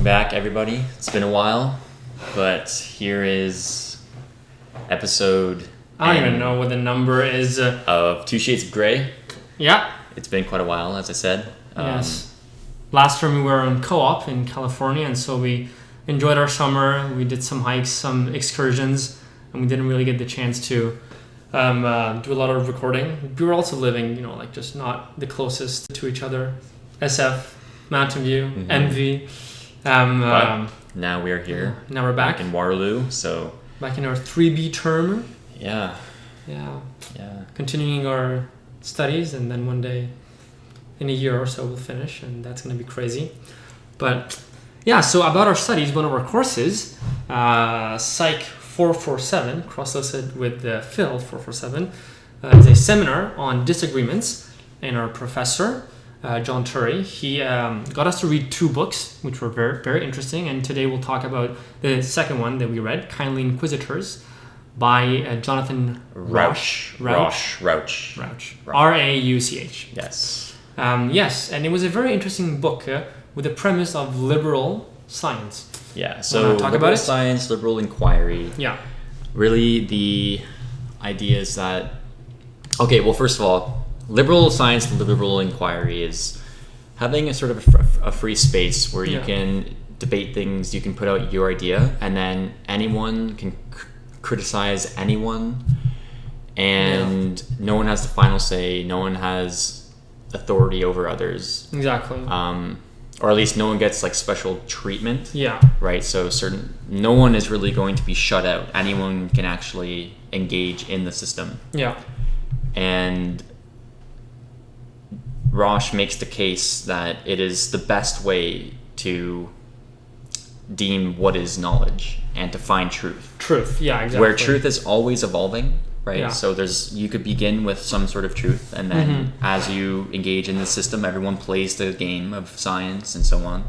back, everybody. It's been a while, but here is episode I don't even know what the number is. of 2 Shades of Grey. Yeah. It's been quite a while, as I said. Yes. Last term we were on co-op in California, and so we enjoyed our summer. We did some hikes, some excursions, and we didn't really get the chance to do a lot of recording. We were also living, just not the closest to each other. SF, Mountain View, MV. But now we're here. Now we're back in Waterloo, so back in our 3B term. Yeah. Continuing our studies, and then one day, in a year or so, we'll finish, and that's going to be crazy. But yeah, so about our studies, one of our courses, Psych 447, cross-listed with Phil 447, is a seminar on disagreements, and our professor, John Turry, he got us to read 2 books, which were very, very interesting, and today we'll talk about the second one that we read, Kindly Inquisitors, by Jonathan Rauch. Rauch. R-A-U-C-H. Yes. Yes, and it was a very interesting book with a premise of liberal science. Yeah, so talk about it? Science, liberal inquiry. Yeah. Really, the idea is that... Okay, well, first of all, liberal science and liberal inquiry is having a sort of a free space where you can debate things, you can put out your idea, and then anyone can criticize anyone, and no one has the final say, no one has authority over others. Exactly. Or at least no one gets like special treatment. Yeah. Right. So no one is really going to be shut out. Anyone can actually engage in the system. Yeah. And Rauch makes the case that it is the best way to deem what is knowledge and to find truth. Truth, yeah, exactly. Where truth is always evolving, right? Yeah. So you could begin with some sort of truth, and then as you engage in the system, everyone plays the game of science and so on.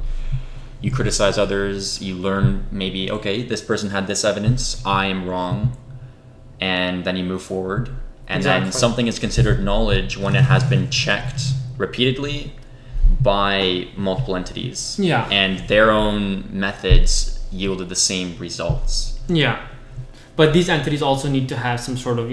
You criticize others, you learn maybe, okay, this person had this evidence, I am wrong, and then you move forward. And then something is considered knowledge when it has been checked repeatedly by multiple entities. Yeah. And their own methods yielded the same results. Yeah. But these entities also need to have some sort of,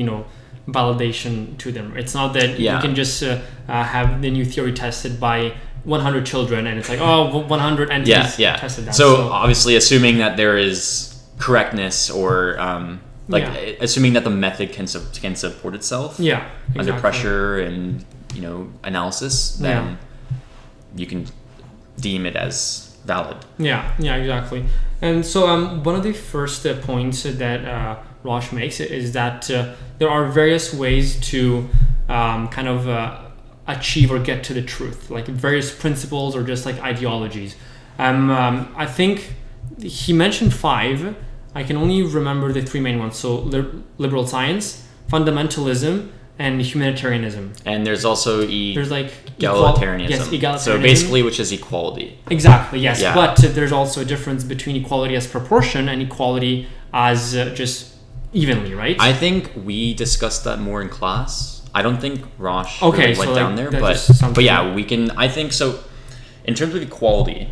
validation to them. It's not that you can just have the new theory tested by 100 children and it's like, 100 entities tested that. So obviously assuming that there is correctness or assuming that the method can support itself under pressure and analysis, then you can deem it as valid. Yeah, exactly. And so one of the first points that Rauch makes is that there are various ways to achieve or get to the truth, like various principles or just like ideologies. I think he mentioned 5. I can only remember the 3 main ones. So liberal science, fundamentalism, and humanitarianism. And there's also egalitarianism. Egalitarianism. So basically, which is equality. Exactly, yes. Yeah. But there's also a difference between equality as proportion and equality as just evenly, right? I think we discussed that more in class. I don't think Rauch really went down there, but yeah, we can. I think so. In terms of equality,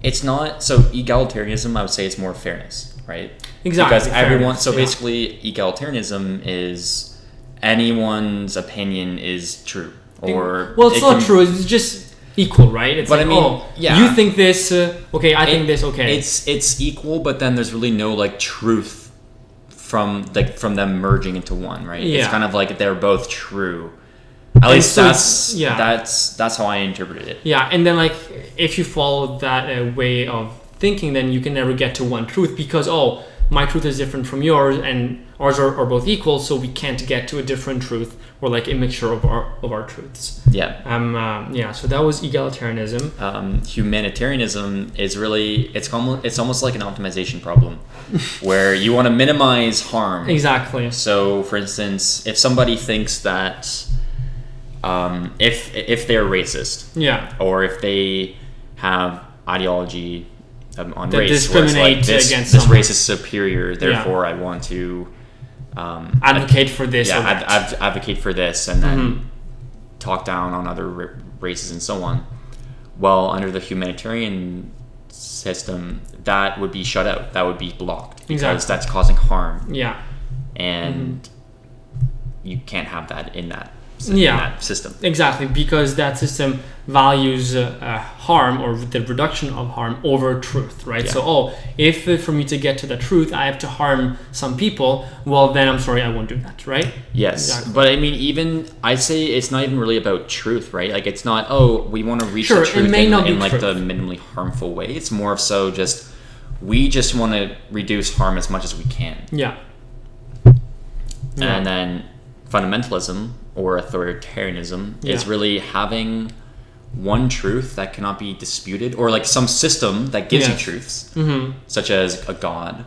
it's not so egalitarianism. I would say it's more fairness, right? Exactly. Because everyone. So basically, egalitarianism is anyone's opinion is true, or it's not true. It's just equal, right? It's you think this. I think this. Okay. It's equal, but then there's really no truth from them merging into one, right? Yeah. It's kind of like they're both true. At least that's how I interpreted it. Yeah, and then if you follow that way of thinking, then you can never get to one truth because my truth is different from yours, and ours are both equal, so we can't get to a different truth or a mixture of our truths. Yeah. So that was egalitarianism. Humanitarianism is really it's almost like an optimization problem, where you want to minimize harm. Exactly. So, for instance, if somebody thinks that if they're racist, or if they have ideology on race, discriminate against this race is superior, therefore I want to advocate for this. Advocate for this, and then talk down on other races and so on. Well, under the humanitarian system, that would be shut out. That would be blocked because that's causing harm. Yeah. And you can't have that in that system. Exactly, because that system values harm or the reduction of harm over truth, right? Yeah. So, if for me to get to the truth, I have to harm some people, well, then I'm sorry, I won't do that, right? Yes, exactly. But I mean, even I'd say it's not even really about truth, right? Like, it's not, we want to reach the truth in like the minimally harmful way. It's more of so just, we just want to reduce harm as much as we can. Yeah. And then fundamentalism or authoritarianism is really having one truth that cannot be disputed, or like some system that gives you truths, such as a god,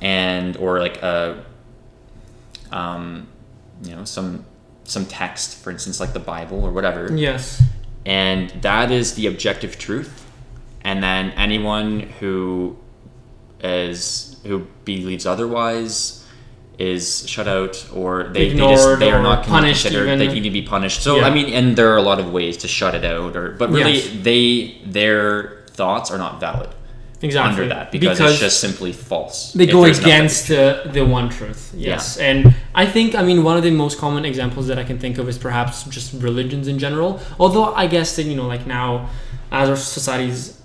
and or like a some text, for instance, like the Bible or whatever. Yes. And that is the objective truth, and then anyone who believes otherwise is shut out, or they are not punished. Considered. They need to be punished. So I mean, and there are a lot of ways to shut it out, but really, their thoughts are not valid. Exactly. Under that, because it's just simply false. They go against the one truth. Yes. Yeah. And I think, one of the most common examples that I can think of is perhaps just religions in general. Although I guess that, like now, as our societies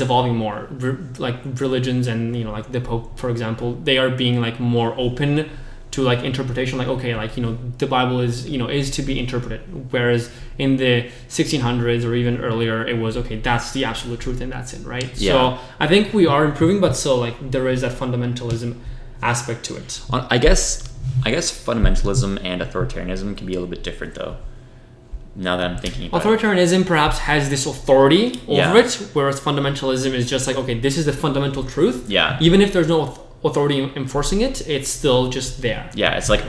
evolving more, like religions and, like the Pope, for example, they are being like more open to like interpretation, like, okay, like, the Bible is to be interpreted, whereas in the 1600s or even earlier it was, okay, that's the absolute truth and that's it, right? So I think we are improving, but still, like, there is that fundamentalism aspect to it. I guess fundamentalism and authoritarianism can be a little bit different, though, now that I'm thinking about authoritarianism perhaps has this authority over it, whereas fundamentalism is just like, okay, this is the fundamental truth. Yeah. Even if there's no authority enforcing it, it's still just there. Yeah, it's like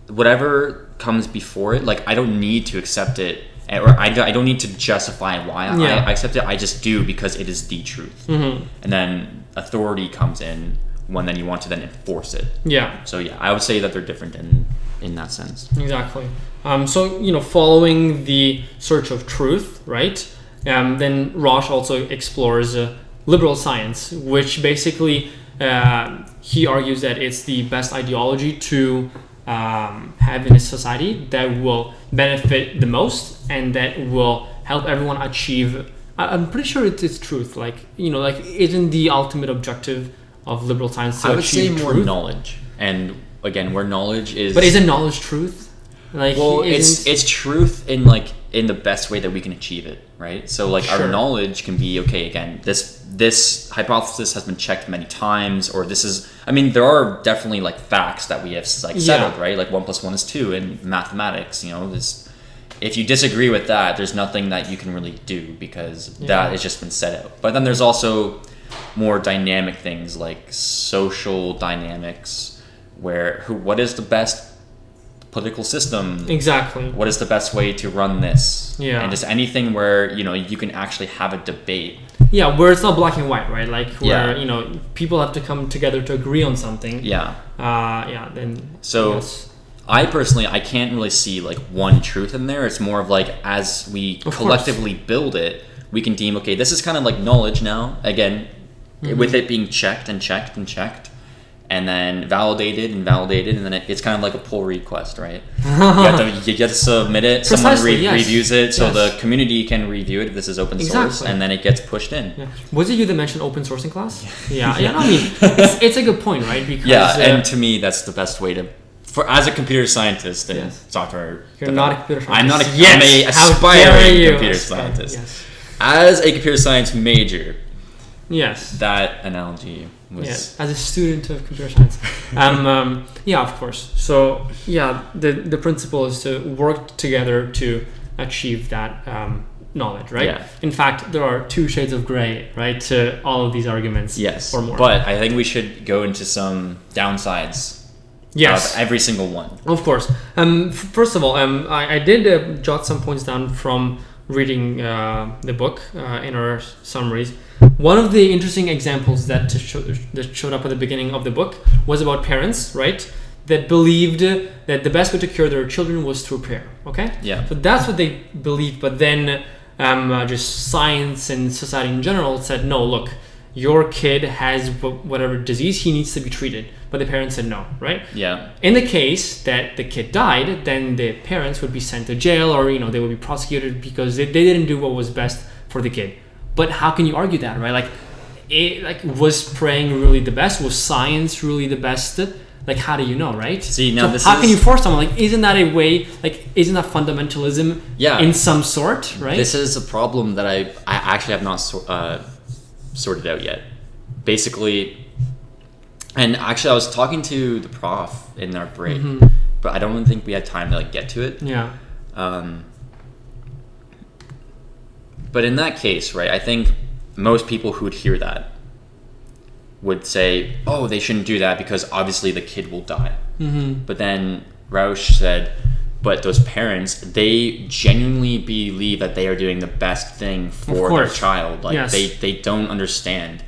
whatever comes before it, like, I don't need to accept it, or I don't need to justify why I accept it. I just do because it is the truth. And then authority comes in when then you want to then enforce it. Yeah. So I would say that they're different in that sense. Exactly. So following the search of truth, right? Then Rauch also explores liberal science, which basically he argues that it's the best ideology to have in a society that will benefit the most and that will help everyone achieve. I'm pretty sure it's truth. Like, like, isn't the ultimate objective of liberal science to achieve truth? I would say more knowledge, and again, where knowledge is. But isn't knowledge truth? Like, well, it's truth in the best way that we can achieve it, right? So like, our knowledge can be, okay, again, this hypothesis has been checked many times, or this is, there are definitely like facts that we have like settled, right? Like 1 + 1 is 2 in mathematics. If you disagree with that, there's nothing that you can really do because that has just been set out. But then there's also more dynamic things like social dynamics, what is the best political system, exactly, what is the best way to run this, and just anything where you can actually have a debate, where it's not black and white, right? Like, where people have to come together to agree on something. Then so I personally, I can't really see like one truth in there. It's more of like, as we collectively build it, we can deem, okay, this is kind of like knowledge now, again, with it being checked and checked and checked, and then validated, and then it's kind of like a pull request, right? you get to submit it, someone reviews it, so the community can review it if this is open source, and then it gets pushed in. Was it you that mentioned open sourcing class? It's a good point, right? Because and to me, that's the best way to, as a computer scientist and software. You're not a computer scientist. I'm not I'm a aspiring computer scientist. As a computer science major. Yes. That analogy was... Yes, as a student of computer science. Of course. So, the principle is to work together to achieve that knowledge, right? Yeah. In fact, there are 2 shades of gray, right, to all of these arguments. Yes, or more. But I think we should go into some downsides of every single one. Of course. First of all, I did jot some points down from reading the book in our summaries. One of the interesting examples that showed up at the beginning of the book was about parents, right? that believed that the best way to cure their children was through prayer. Okay? Yeah. So that's what they believed. But then just science and society in general said, no, look, your kid has whatever disease, he needs to be treated. But the parents said no, right? Yeah. In the case that the kid died, then the parents would be sent to jail, or they would be prosecuted because they didn't do what was best for the kid. But how can you argue that, right? Was praying really the best? Was science really the best? Like, how do you know, right? See, now so how can you force someone? Like, isn't that a way? Like, isn't that fundamentalism? Yeah. In some sort, right? This is a problem that I actually have not sorted out yet. Basically, and actually, I was talking to the prof in our break, but I don't think we had time to get to it. Yeah. But in that case, right? I think most people who would hear that would say, oh, they shouldn't do that because obviously the kid will die. But then Rauch said, but those parents, they genuinely believe that they are doing the best thing for their child. Like, they don't understand,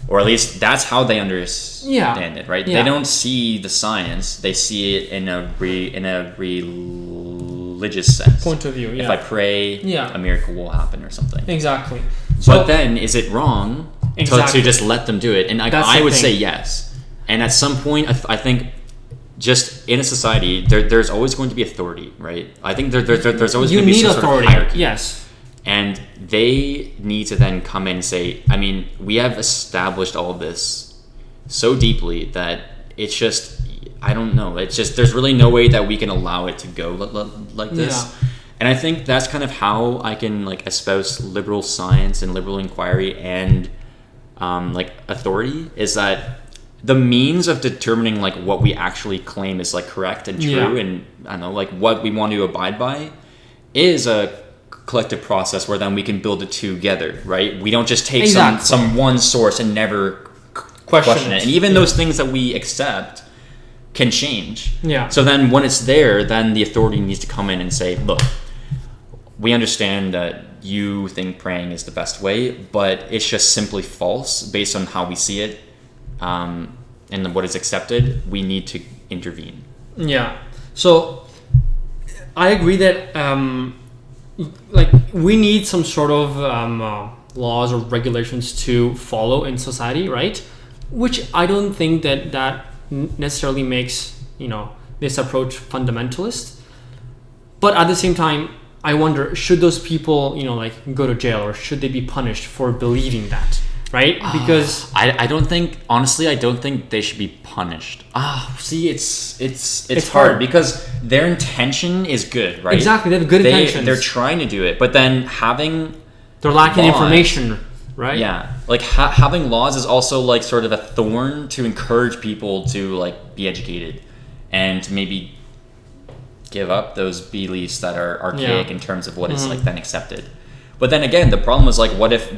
or at least that's how they understand it, right? They don't see the science, they see it in a religious sense. Point of view, If I pray, a miracle will happen or something. Exactly. But then, is it wrong to just let them do it? And I would say yes. And at some point, I think just in a society, there's always going to be authority, right? I think there's always going to be some sort of hierarchy. Yes. And they need to then come in and say, I mean, we have established all of this so deeply that it's just, I don't know. It's just, there's really no way that we can allow it to go like this. Yeah. And I think that's kind of how I can espouse liberal science and liberal inquiry and authority, is that the means of determining what we actually claim is correct and true and I don't know what we want to abide by is a collective process where then we can build it together, right? We don't just take some one source and never question it. And even those things that we accept can change. Yeah. So then when it's there, then the authority needs to come in and say, look, we understand that you think praying is the best way, but it's just simply false based on how we see it, and what is accepted. We need to intervene. Yeah. So I agree that we need some sort of laws or regulations to follow in society, right? Which I don't think that necessarily makes this approach fundamentalist. But at the same time, I wonder, should those people go to jail, or should they be punished for believing that, right? Because I don't think they should be punished. See, it's hard because their intention is good, right? Exactly, they have good intentions. They're trying to do it, but then they're lacking information, right? Yeah, having laws is also sort of a thorn to encourage people to be educated and to maybe give up those beliefs that are archaic in terms of what is then accepted. But then again, the problem is what if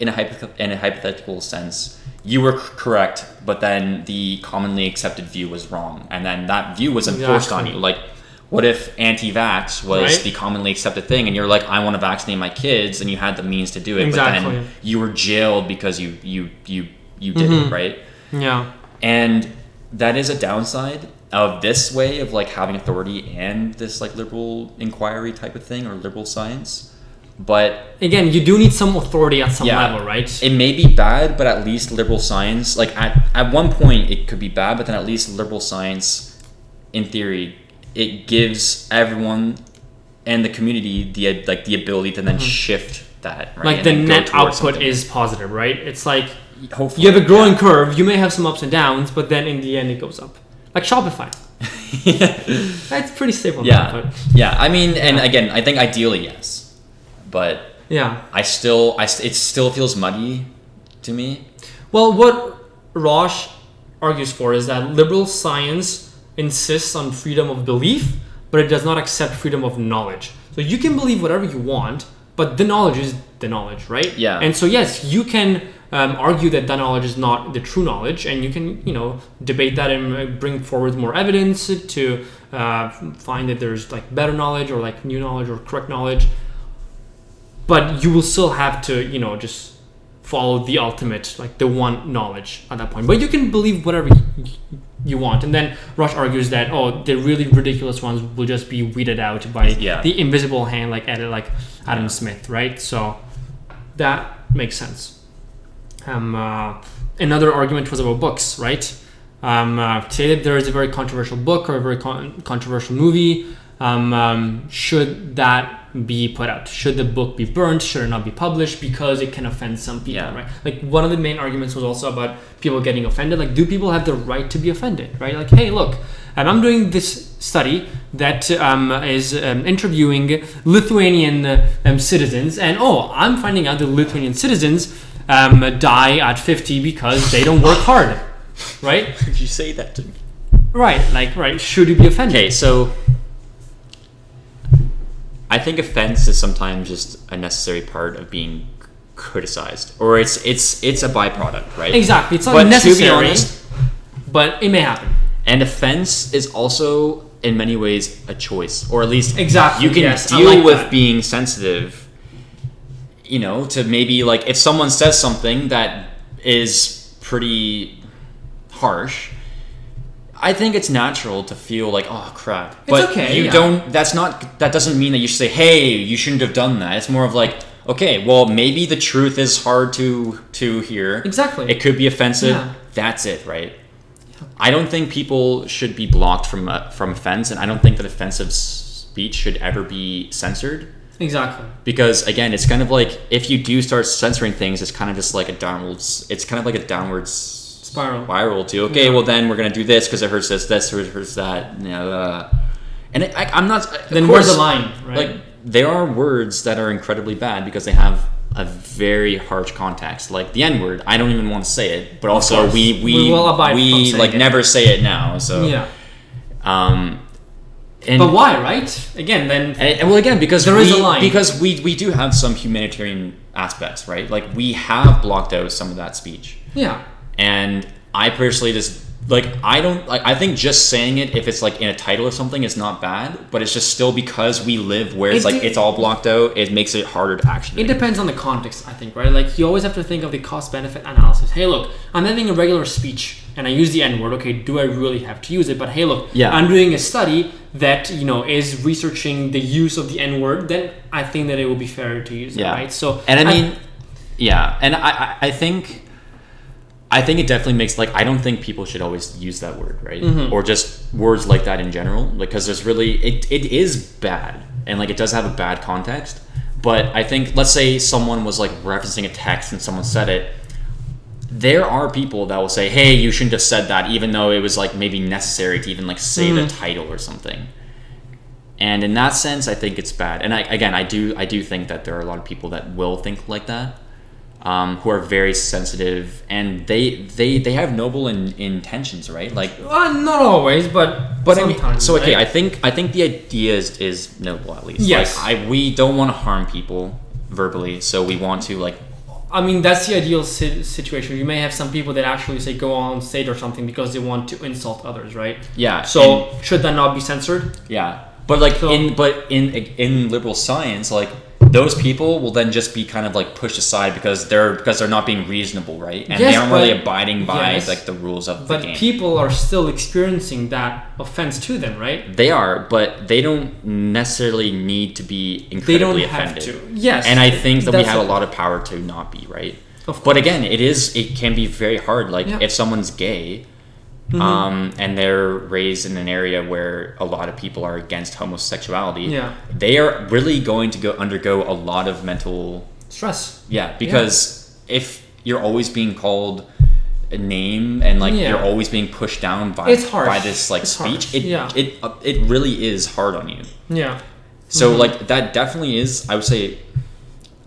in a hypothetical sense you were correct, but then the commonly accepted view was wrong, and then that view was enforced on you. What if anti-vax was the commonly accepted thing, and you're I want to vaccinate my kids, and you had the means to do it, but then you were jailed because you did it, right? Yeah. And that is a downside of this way of having authority and this liberal inquiry type of thing, or liberal science. But again, you do need some authority at some level, right? It may be bad, but at least liberal science, at one point it could be bad, but then at least liberal science, in theory, it gives everyone and the community the ability to then shift that, right? The net output is positive, right? It's hopefully you have a growing curve. You may have some ups and downs, but then in the end it goes up. Like Shopify. That's pretty stable. Yeah. I mean, and again, I think ideally yes. But it still feels muddy to me. Well, what Rauch argues for is that liberal science insists on freedom of belief, but it does not accept freedom of knowledge. So you can believe whatever you want, but the knowledge is the knowledge, right? Yeah. And so yes, you can argue that that knowledge is not the true knowledge, and you can debate that and bring forward more evidence to find that there's better knowledge or new knowledge or correct knowledge. But you will still have to, just follow the ultimate, like the one knowledge at that point. But you can believe whatever you want. And then Rauch argues that, the really ridiculous ones will just be weeded out by the invisible hand, like Adam Smith, right? So that makes sense. Another argument was about books, right? Say that there is a very controversial book or a very controversial movie. Should that be put out? Should the book be burnt? Should it not be published because it can offend some people, right? Like one of the main arguments was also about people getting offended. Like, do people have the right to be offended, right? Like, hey, look, I'm doing this study that is interviewing Lithuanian citizens, and I'm finding out that Lithuanian citizens die at 50 because they don't work hard, right? Did you say that to me? Right. Should you be offended? Okay, so I think offense is sometimes just a necessary part of being criticized, or it's a byproduct, right? Exactly. It's not necessary, to be honest, but it may happen. And offense is also, in many ways, a choice, or at least you can deal with being sensitive. To maybe like if someone says something that is pretty harsh, I think it's natural to feel like, oh crap. But okay. That doesn't mean that you should say, hey, you shouldn't have done that. It's more of like, okay, well, maybe the truth is hard to hear. Exactly. It could be offensive. Yeah. That's it, right? Yeah. I don't think people should be blocked from offense, and I don't think that offensive speech should ever be censored. Exactly. Because again, it's kind of like if you do start censoring things, it's kind of just like a downward spiral to well then we're gonna do this because it hurts this hurts that, and I'm not. Then where's the line, right? Like there are words that are incredibly bad because they have a very harsh context, like the N-word. I don't even want to say it, but also we like never say it now. So yeah. But why, right? Again, because there is a line. Because we do have some humanitarian aspects, right? Like we have blocked out some of that speech. Yeah. And I personally just I think just saying it if it's like in a title or something is not bad, but it's just still because we live where it's all blocked out, it makes it harder to action. It depends on the context, I think, right? Like you always have to think of the cost-benefit analysis. Hey, look, I'm having a regular speech and I use the N-word. Okay, do I really have to use it? But hey, look, I'm doing a study that is researching the use of the N-word. Then I think that it will be fair to use it, right? So, and I think it definitely makes I don't think people should always use that word, right? Mm-hmm. Or just words like that in general, because there's really it is bad and it does have a bad context. But I think let's say someone was referencing a text and someone said it. There are people that will say, "Hey, you shouldn't have said that," even though it was maybe necessary to even say the title or something. And in that sense, I think it's bad. And I do think that there are a lot of people that will think like that. Who are very sensitive, and they have noble intentions, right? Not always, but sometimes. Right? I think the idea is noble, at least. Yes. We don't want to harm people verbally, so we want to that's the ideal situation. You may have some people that actually say go on stage or something because they want to insult others, right? Yeah. So should that not be censored? Yeah, but in liberal science, those people will then just be kind of pushed aside because they're not being reasonable, right? And they aren't really abiding by the rules of the game. But people are still experiencing that offense to them, right? They are, but they don't necessarily need to be incredibly offended. They don't have to. Yes. And I think that we have a lot of power to not be, right? Of course. But again, it can be very hard. If someone's gay, and they're raised in an area where a lot of people are against homosexuality, they are really going to undergo a lot of mental stress. Yeah, because if you're always being called a name and you're always being pushed down by this speech, it really is hard on you. Yeah. So that definitely is, I would say,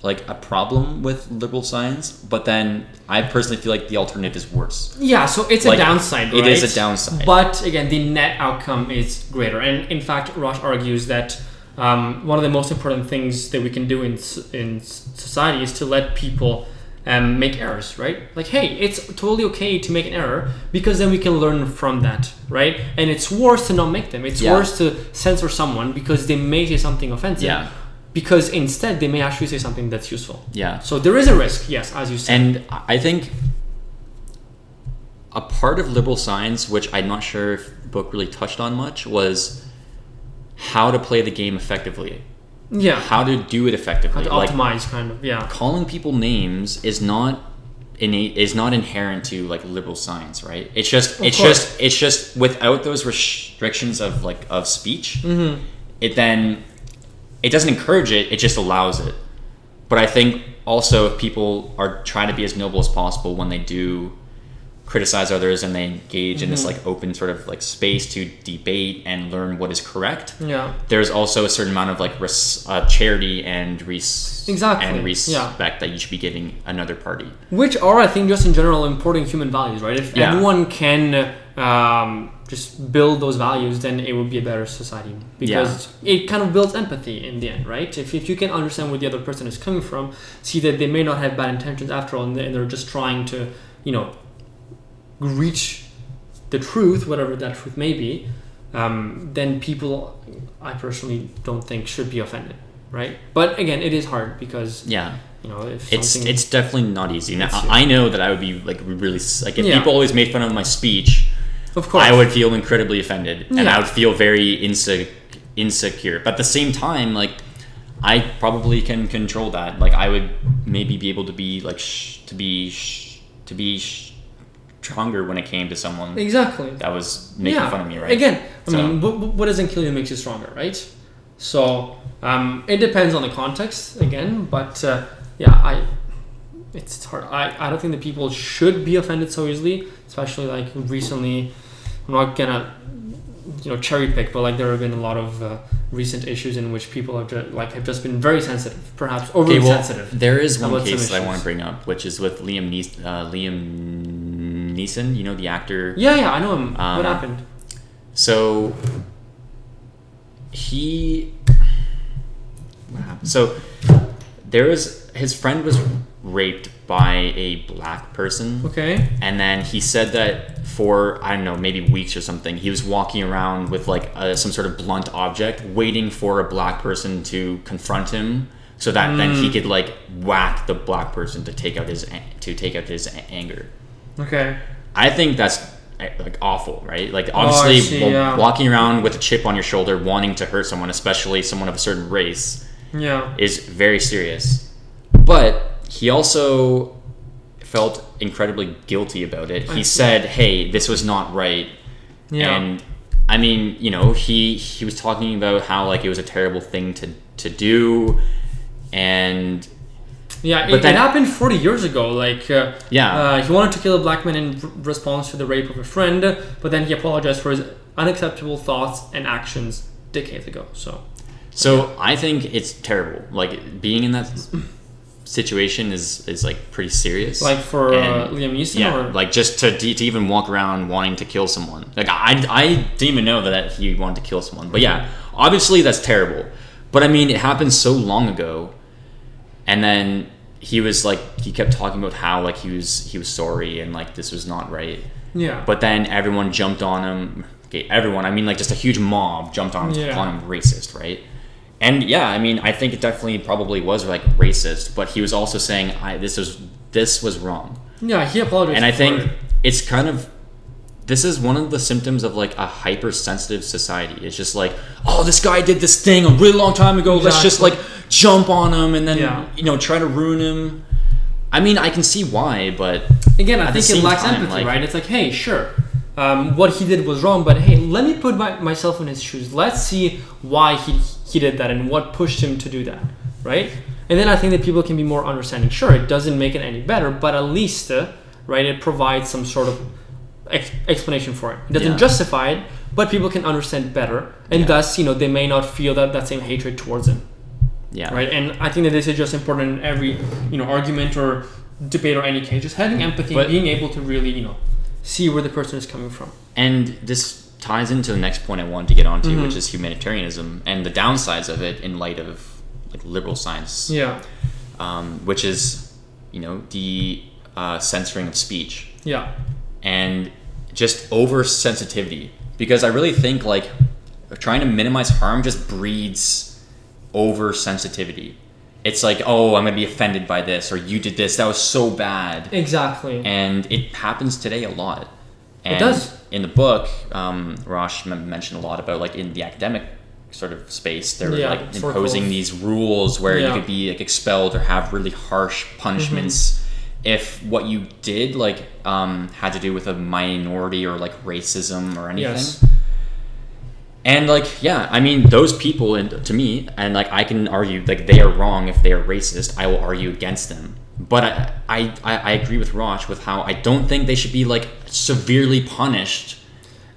a problem with liberal science, but then I personally feel the alternative is worse. Yeah, so it's a downside, right? It is a downside. But again, the net outcome is greater. And in fact, Rauch argues that one of the most important things that we can do in society is to let people make errors, right? Hey, it's totally okay to make an error because then we can learn from that, right? And it's worse to not make them. It's worse to censor someone because they may say something offensive. Yeah. because instead they may actually say something that's useful. Yeah. So there is a risk, yes, as you said. And I think a part of liberal science, which I'm not sure if the book really touched on much, was how to play the game effectively. Yeah. How to do it effectively. How to optimize, kind of, yeah. Calling people names is not inherent to like liberal science, right? It's just without those restrictions of speech, it doesn't encourage it, it just allows it. But I think also if people are trying to be as noble as possible when they do criticize others and they engage in this like open sort of like space to debate and learn what is correct, there's also a certain amount of like charity and respect that you should be giving another party, which are, I think, just in general important human values, right? If everyone can just build those values, then it would be a better society, because it kind of builds empathy in the end, right? If you can understand where the other person is coming from, see that they may not have bad intentions after all, and they're just trying to, reach the truth, whatever that truth may be, then people, I personally don't think, should be offended, right? But again, it is hard because if it's definitely not easy. Now I know that I would be like really like if people always made fun of my speech, of course, I would feel incredibly offended and I would feel very insecure. But at the same time, like I probably can control that. Like I would maybe be able to be like to be stronger when it came to someone that was making fun of me, right? Again, I mean, what doesn't kill you makes you stronger, right? So it depends on the context again, but it's hard. I don't think that people should be offended so easily, especially like recently. I'm not gonna cherry pick, but like there have been a lot of recent issues in which people have just been very sensitive, perhaps overly sensitive. There is one case that I want to bring up, which is with Liam Neeson, the actor. Yeah, I know him. What happened? So his friend was raped by a black person. Okay. And then he said that for, I don't know, maybe weeks or something, he was walking around with like some sort of blunt object, waiting for a black person to confront him, so that then he could like whack the black person to take out his anger. Okay. I think that's like awful, right? Like obviously walking around with a chip on your shoulder, wanting to hurt someone, especially someone of a certain race, is very serious. But he also felt incredibly guilty about it. He said, "Hey, this was not right." Yeah. And I mean, he was talking about how like it was a terrible thing to do, and it happened 40 years ago. Like, he wanted to kill a black man in response to the rape of a friend, but then he apologized for his unacceptable thoughts and actions decades ago. So I think it's terrible. Like being in that situation is like pretty serious. Like for Liam Neeson, or like just to even walk around wanting to kill someone. Like I didn't even know that he wanted to kill someone. But obviously that's terrible. But I mean, it happened so long ago. And then he kept talking about how like he was sorry and like this was not right. Yeah. But then everyone jumped on him. Okay, everyone. I mean, like just a huge mob jumped on him, calling him racist, right? And I mean, I think it definitely probably was like racist. But he was also saying, this was wrong. Yeah, he apologized. And I think it's kind of. This is one of the symptoms of like a hypersensitive society. It's just like, oh, this guy did this thing a really long time ago. Exactly. Let's just like jump on him and then try to ruin him. I mean, I can see why, but again, I think it lacks empathy, right? It's like, hey, sure, what he did was wrong, but hey, let me put myself in his shoes. Let's see why he did that and what pushed him to do that, right? And then I think that people can be more understanding. Sure, it doesn't make it any better, but at least, right, it provides some sort of explanation for it. It doesn't justify it, but people can understand better, and thus, they may not feel that same hatred towards him. Yeah. Right. And I think that this is just important in every, argument or debate or any case. Just having empathy, and being able to really, see where the person is coming from. And this ties into the next point I wanted to get onto, which is humanitarianism and the downsides of it in light of like liberal science. Yeah. Which is, the censoring of speech. Yeah. And just oversensitivity, because I really think like trying to minimize harm just breeds oversensitivity. It's like, oh, I'm going to be offended by this, or you did this, that was so bad. Exactly. And it happens today a lot. And it does. In the book, Rauch mentioned a lot about, like, in the academic sort of space, they're like imposing these rules where you could be like expelled or have really harsh punishments if what you did like had to do with a minority or like racism or anything. Yes. And like, yeah, I mean, those people, and to me, and like I can argue like they are wrong if they are racist. I will argue against them. But I agree with Rauch with how I don't think they should be like severely punished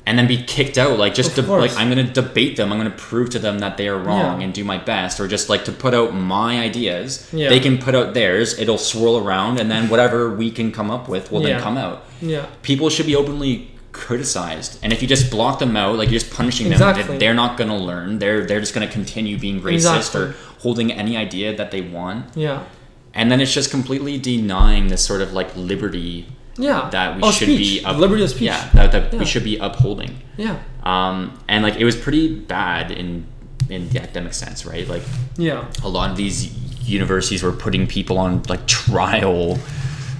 and then be kicked out. Like just like I'm gonna debate them. I'm gonna prove to them that they are wrong and do my best, or just like to put out my ideas. Yeah. They can put out theirs. It'll swirl around, and then whatever we can come up with will then come out. Yeah. People should be openly criticized, and if you just block them out, like you're just punishing them, they're not gonna learn. They're just gonna continue being racist or holding any idea that they want. Yeah. And then it's just completely denying this sort of like liberty that we should be liberty of speech. Yeah, that we should be upholding. Yeah. And like it was pretty bad in the academic sense, right? Like a lot of these universities were putting people on like trial.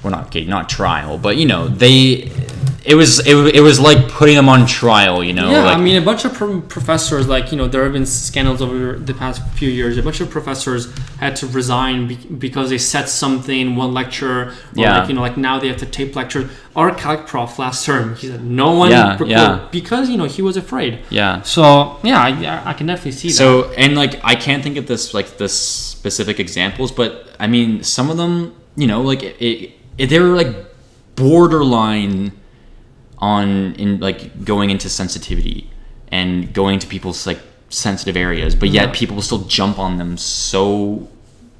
Well, not trial, but you know, it was like putting them on trial, you know? Yeah, like, I mean, a bunch of professors, like, you know, there have been scandals over the past few years. A bunch of professors had to resign because they said something in one lecture. Or like, you know, like now they have to tape lectures. Our calc prof last term, he said no one recorded because, you know, he was afraid. Yeah. So, yeah, I can definitely see that. So, and like, I can't think of this specific examples, but I mean, some of them, you know, like, they were like borderline in like going into sensitivity and going to people's like sensitive areas, but yet people will still jump on them so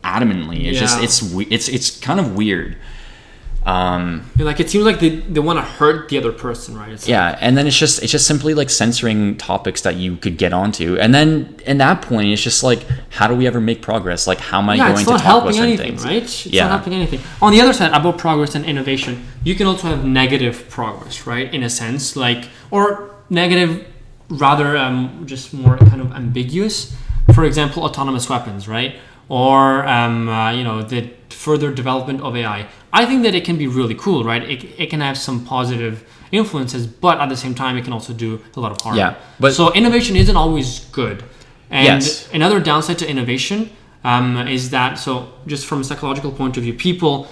adamantly. It's just it's kind of weird. Like it seems like they want to hurt the other person, right? It's and then it's just simply like censoring topics that you could get onto, and then in that point it's just like, how do we ever make progress? Like, how am I going to talk about certain things? Right? It's not helping anything. On the other side, about progress and innovation, you can also have negative progress, right? In a sense, like, or negative, rather just more kind of ambiguous. For example, autonomous weapons, right? Or you know, the further development of AI. I think that it can be really cool, right? It can have some positive influences, but at the same time, it can also do a lot of harm. Yeah, but so innovation isn't always good. And another downside to innovation is that, so just from a psychological point of view, people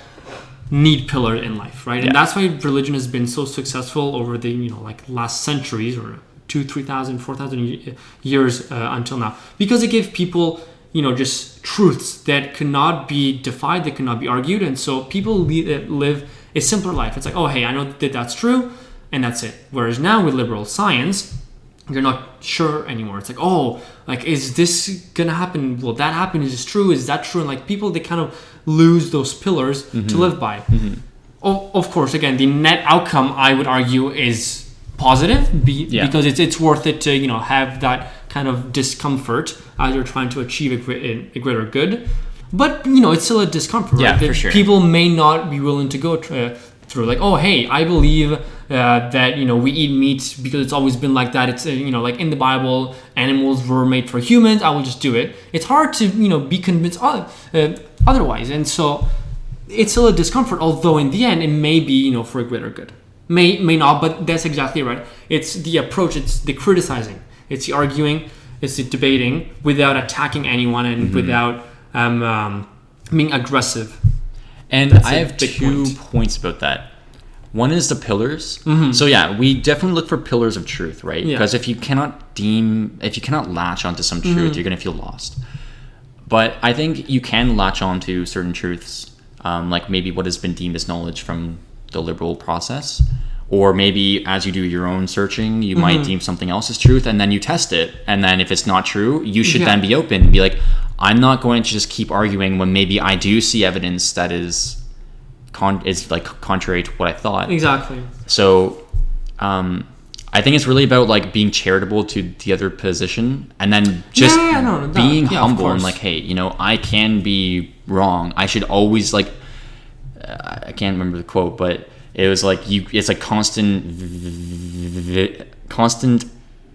need pillars in life, right? And that's why religion has been so successful over the, you know, like last centuries, or 2,000, 3,000, 4,000 years until now, because it gives people, you know, just truths that cannot be defied, that cannot be argued. And so people live a simpler life. It's like, oh, hey, I know that that's true, and that's it. Whereas now with liberal science, you're not sure anymore. It's like, oh, like, is this gonna happen? Will that happen? Is this true? Is that true? And like people, they kind of lose those pillars to live by. Oh, of course, again, the net outcome, I would argue, is positive because it's worth it to, you know, have that kind of discomfort as you're trying to achieve a greater good. But, you know, it's still a discomfort, right? For sure. People may not be willing to go through, like, oh, hey, I believe that, you know, we eat meat because it's always been like that. It's, you know, like in the Bible, animals were made for humans. I will just do it. It's hard to, you know, be convinced otherwise. And so it's still a discomfort, although in the end, it may be, you know, for a greater good. May not, but that's exactly right. It's the approach. It's the criticizing. It's the arguing, it's the debating without attacking anyone and without being aggressive. And that's I have 2 points about that. One is the pillars. So yeah, we definitely look for pillars of truth, right? Because if you cannot latch onto some truth, you're going to feel lost. But I think you can latch onto certain truths, like maybe what has been deemed as knowledge from the liberal process. Or maybe as you do your own searching, you might deem something else as truth, and then you test it. And then if it's not true, you should then be open and be like, I'm not going to just keep arguing when maybe I do see evidence that is like contrary to what I thought. Exactly. So I think it's really about like being charitable to the other position, and then just being humble and like, hey, you know, I can be wrong. I should always like, I can't remember the quote, but it was like it's like constant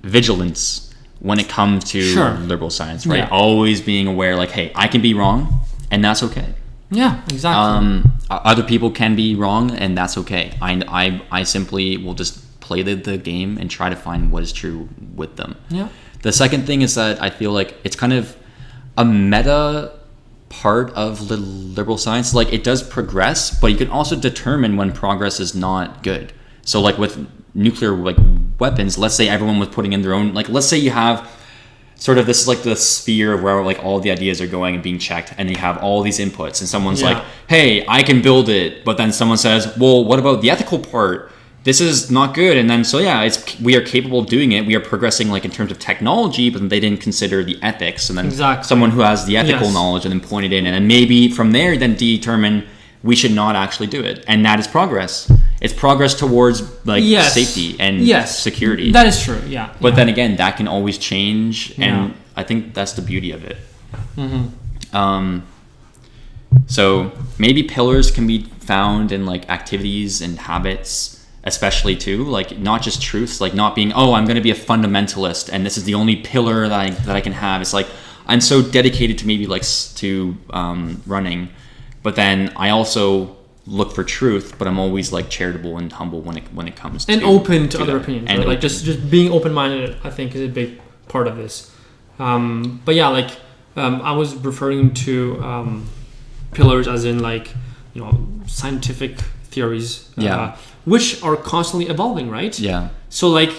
vigilance when it comes to liberal science, right? Always being aware, like, hey, I can be wrong, and that's okay. Yeah, exactly. Other people can be wrong, and that's okay. I simply will just play the game and try to find what is true with them. Yeah. The second thing is that I feel like it's kind of a meta part of liberal science. Like, it does progress, but you can also determine when progress is not good. So like with nuclear like weapons, let's say everyone was putting in their own, like, let's say you have sort of this, like, the sphere of where like all the ideas are going and being checked, and you have all these inputs, and someone's like, hey, I can build it, but then someone says, well, what about the ethical part? This is not good. And then, so yeah, we are capable of doing it. We are progressing like in terms of technology, but then they didn't consider the ethics. And then someone who has the ethical knowledge and then point it in, and then maybe from there then determine we should not actually do it. And that is progress. It's progress towards like safety and security. That is true. Yeah. But then again, that can always change, and I think that's the beauty of it. So maybe pillars can be found in like activities and habits, especially too, like not just truths, like not being, oh, I'm going to be a fundamentalist and this is the only pillar that I can have. It's like, I'm so dedicated to maybe like to running, but then I also look for truth, but I'm always like charitable and humble when it comes to, and open to other opinions, and right? Like just being open-minded, I think, is a big part of this. But yeah, like I was referring to pillars as in like, you know, scientific theories, which are constantly evolving, right? Yeah. So like,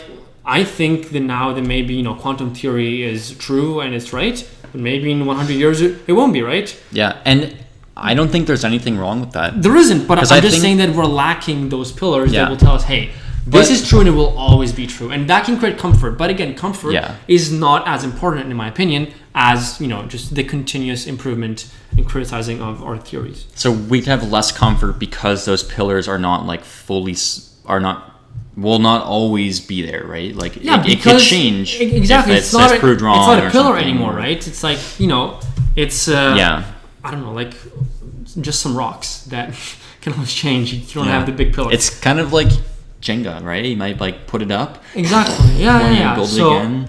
I think that now that maybe, you know, quantum theory is true and it's right, but maybe in 100 years it won't be, right? Yeah, and I don't think there's anything wrong with that. There isn't, but I'm just saying that we're lacking those pillars that will tell us, hey, this is true and it will always be true. And that can create comfort. But again, comfort is not as important, in my opinion, as, you know, just the continuous improvement and criticizing of our theories. So we'd have less comfort because those pillars are not like will not always be there, right? Like it could change. Exactly. If it's proved wrong. It's not a pillar anymore, right? It's like, you know, it's I don't know, like just some rocks that can always change. You don't have the big pillar. It's kind of like Jenga, right? You might like put it up. Exactly. Yeah. Build it again.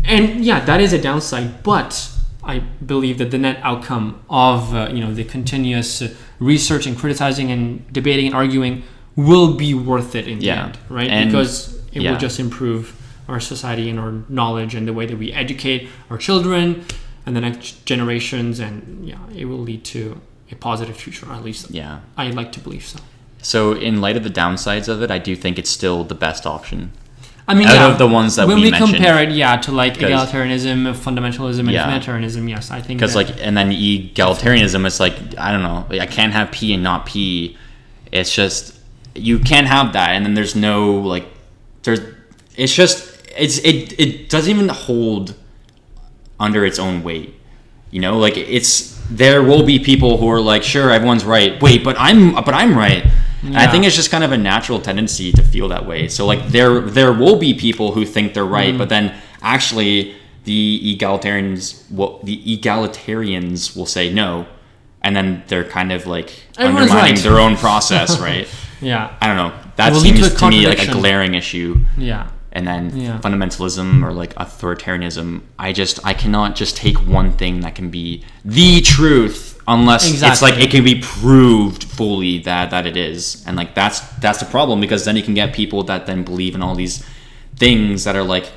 And yeah, that is a downside, but I believe that the net outcome of you know, the continuous research and criticizing and debating and arguing will be worth it in the end, right? And because it will just improve our society and our knowledge and the way that we educate our children and the next generations, and it will lead to a positive future. At least I like to believe so. So in light of the downsides of it, I do think it's still the best option. I mean, out of the ones that when we mentioned, compare it, to like 'cause, egalitarianism, fundamentalism, and humanitarianism, yes, I think. Because and then egalitarianism, it's like, I don't know, like, I can't have P and not P. It's just, you can't have that, and then there's no like, it doesn't even hold under its own weight, you know, like there will be people who are like, sure, everyone's right, wait, but I'm right. And I think it's just kind of a natural tendency to feel that way. So like there will be people who think they're right, but then actually the egalitarians will say no, and then they're kind of like undermining their own process, right? I don't know. That seems to me like a glaring issue. And then fundamentalism or like authoritarianism, I cannot just take one thing that can be the truth unless it's like it can be proved fully that it is. And like that's the problem, because then you can get people that then believe in all these things that are like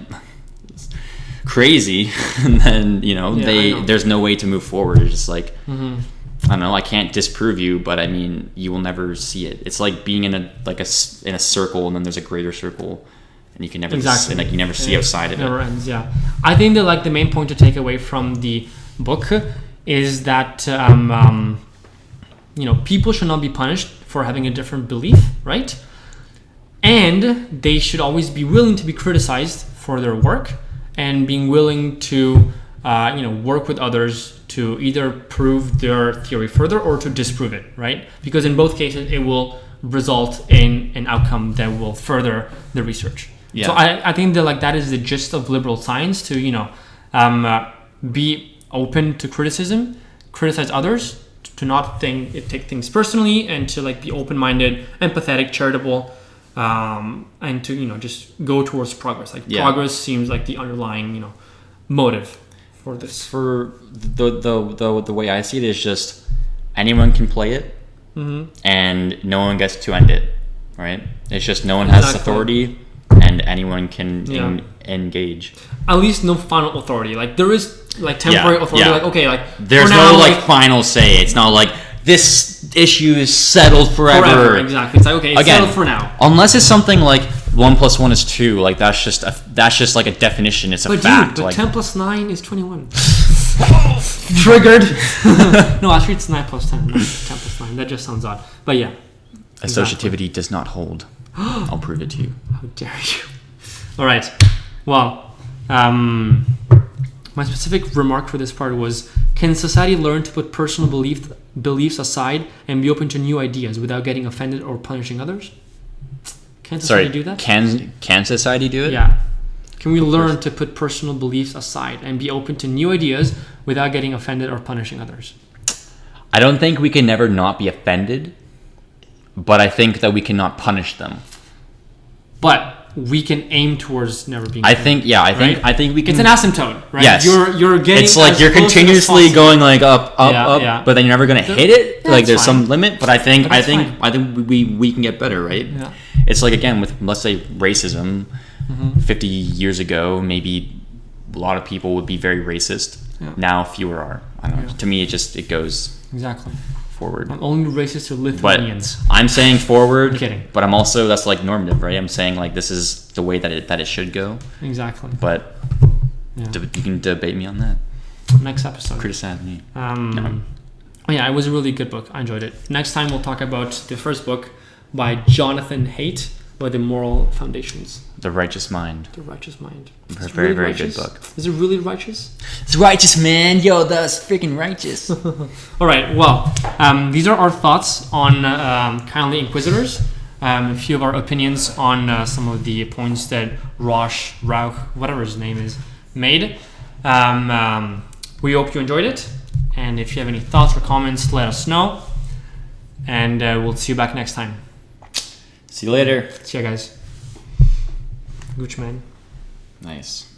crazy, and then, you know, there's no way to move forward. It's just like, I don't know, I can't disprove you, but I mean, you will never see it. It's like being in a circle, and then there's a greater circle, and you can never like you never see outside of it. Never ends. I think that like the main point to take away from the book is that you know, people should not be punished for having a different belief, right? And they should always be willing to be criticized for their work, and being willing to you know, work with others to either prove their theory further or to disprove it, right? Because in both cases it will result in an outcome that will further the research. So I think that like that is the gist of liberal science, to, you know, be open to criticism, criticize others, to not take things personally, and to like be open-minded, empathetic, charitable, and to just go towards progress. Like progress seems like the underlying motive for this. For the way I see it is just anyone can play it, and no one gets to end it. Right? It's just no one has authority, and anyone can engage. At least no final authority. Like there is like temporary authority. Like okay, like there's no like final say. It's not like this issue is settled forever. Exactly. It's like okay, it's settled for now. Unless it's something like 1 + 1 is 2. Like that's just like a definition. It's a fact. But like 10 + 9 is 21. Triggered. No, actually it's 9 + 10. Not 10 + 9. That just sounds odd. But yeah. Associativity does not hold. I'll prove it to you. How dare you? All right. Well, my specific remark for this part was: can society learn to put personal beliefs aside and be open to new ideas without getting offended or punishing others? Can society do that? Can society do it? Yeah. Can we learn to put personal beliefs aside and be open to new ideas without getting offended or punishing others? I don't think we can never not be offended, but I think that we cannot punish them. But we can aim towards never being offended. I think we can. It's an asymptote, right? Yes. You're getting. It's like you're continuously going like up, but then you're never gonna hit it. Yeah, like there's some limit, but I think fine. we can get better, right? Yeah. It's like again with, let's say, racism. 50 years ago, maybe a lot of people would be very racist. Yeah. Now fewer are. I don't know. To me, it goes exactly forward. I'm only racist to Lithuanians. But I'm saying forward. I'm kidding. But I'm also, that's like normative, right? I'm saying like this is the way that it should go. Exactly. But you can debate me on that. Next episode. Criticize me. Yeah, it was a really good book. I enjoyed it. Next time we'll talk about the first book by Jonathan Haidt, by The Moral Foundations. The Righteous Mind. The Righteous Mind. Very, very good book. Is it really righteous? It's righteous, man. Yo, that's freaking righteous. All right. Well, these are our thoughts on Kindly Inquisitors. A few of our opinions on some of the points that Rauch, whatever his name is, made. We hope you enjoyed it. And if you have any thoughts or comments, let us know. And we'll see you back next time. See you later. See ya, guys. Gooch man. Nice.